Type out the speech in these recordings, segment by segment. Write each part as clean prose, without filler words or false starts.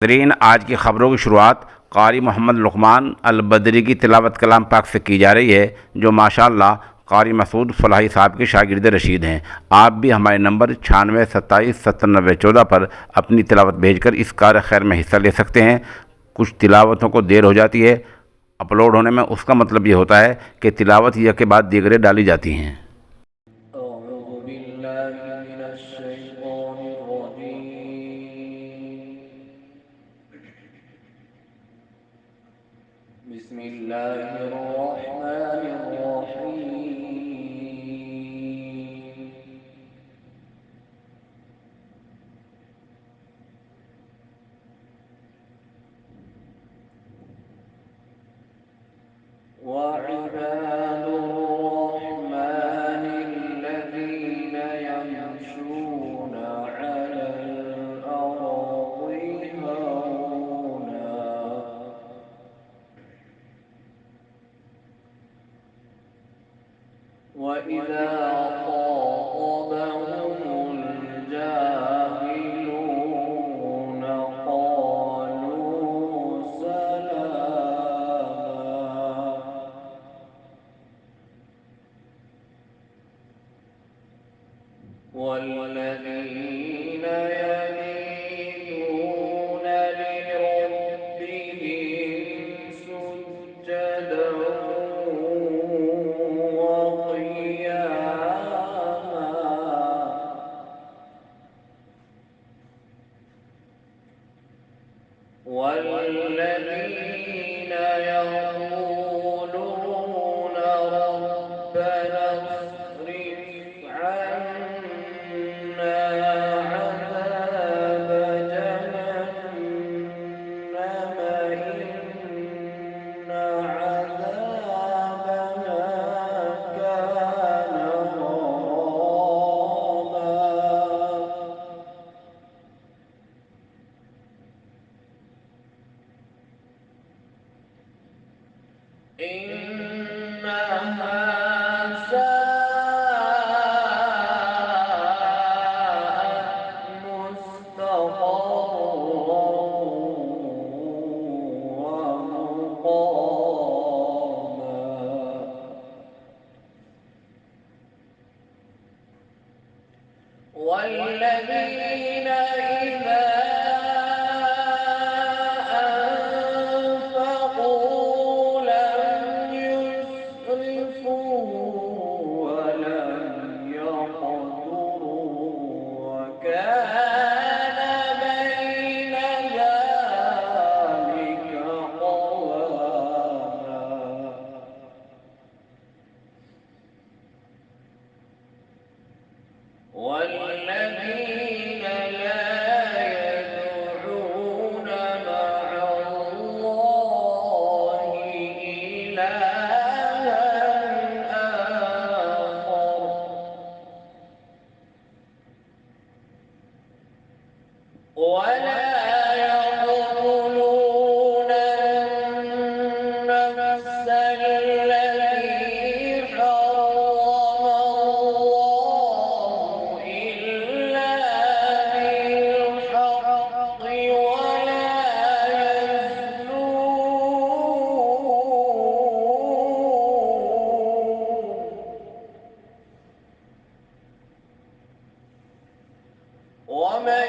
नाज़रीन, आज की ख़बरों की शुरुआत क़ारी मोहम्मद लुक़मान अल बदरी की तिलावत कलाम पाक से की जा रही है, जो माशाअल्लाह क़ारी मसूद फलाही साहब के शागिर्द रशीद हैं। आप भी हमारे नंबर 9627709014 पर अपनी तिलावत भेजकर इस कार खैर में हिस्सा ले सकते हैं। कुछ तिलावतों को देर हो जाती है अपलोड होने में, उसका मतलब ये होता है कि तिलावत यह के बाद दीगरें डाली जाती हैं। وعباد الرحمن الذين يمشون على الأرض هونا وإذا خاطبهم الجاهلون قالوا سلاما والذين يبيتون لربهم سجدا وقياما والذين يقولون ربنا اصرف عنا عذاب جهنم إن عذابها كان غراما إنها ساءت مستقرا ومقاما والذين إذا أنفقوا لم يسرفوا ولم يقتروا وكان بين ذلك قواما والذين لا يدعون مع الله إلها آخر ولا يقتلون النفس التي حرم الله إلا بالحق ولا يزنون ومن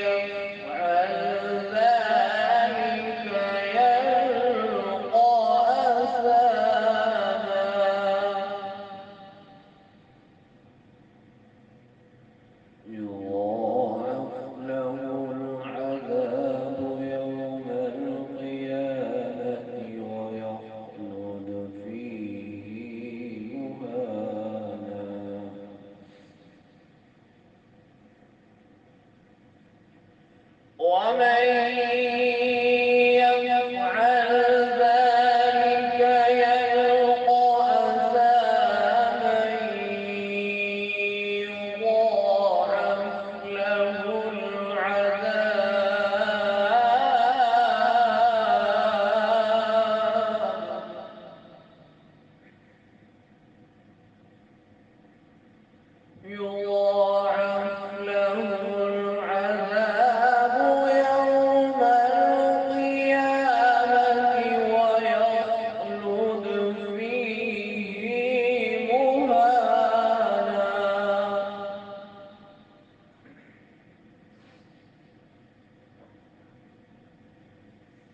يفعل ذلك يلقى أثاما يضاعف له العذاب يوم القيامة ويخلد فيه مهانا ومن يفعل ذلك يلقى أثاما يضاعف له العذاب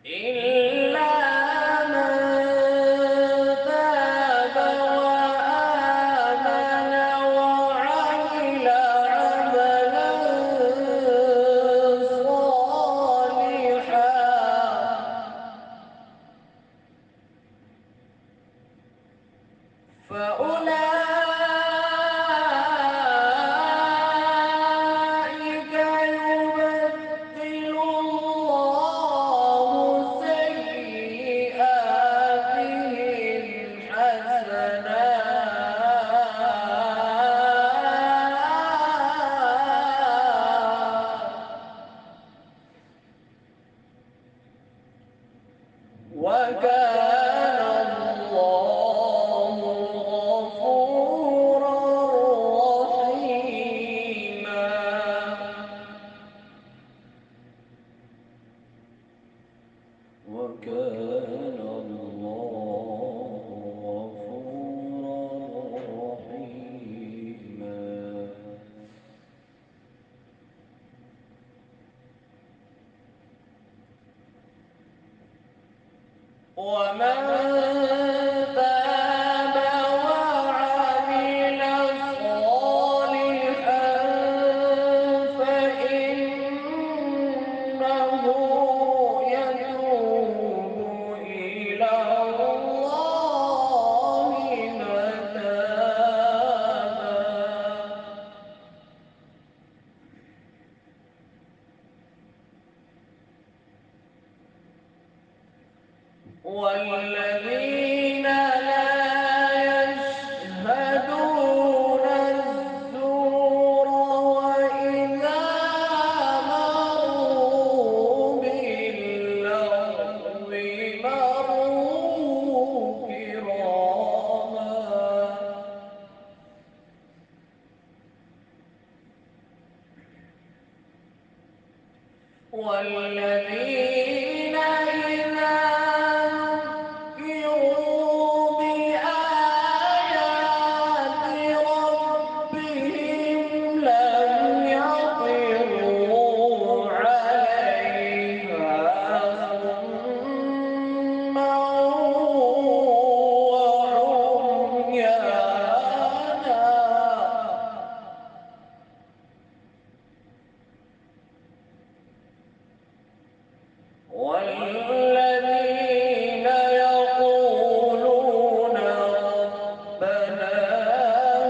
إلا من تاب وآمن وعمل عملا صالحا فأولئك يبدل الله سيئاتهم حسنات وكان الله غفورا رحيما وكان الله غفورا رحيما ومن تاب وعمل صالحا فإنه يتوب إلى الله متابا والذين لا يشهدون الزور وإذا مروا باللغو مروا كراما والذين إذا ذكروا بآيات ربهم لم يخروا عليها صما وعميانا والذين يقولون ربنا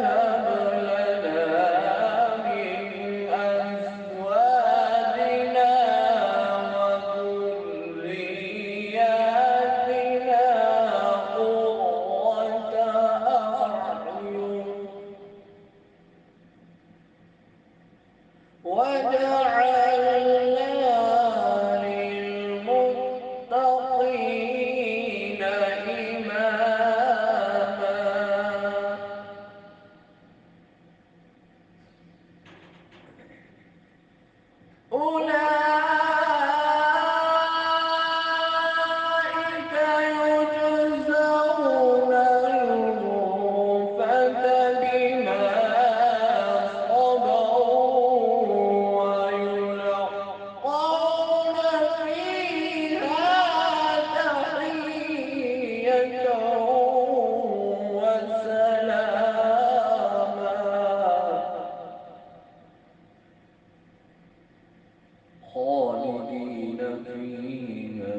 هب لنا من أزواجنا وذرياتنا قرة أعين وجعلنا للمتقين إماما أولئك يجزون الغرفة بما صبروا ويلقون فيها تحية وسلاما خالدين فيها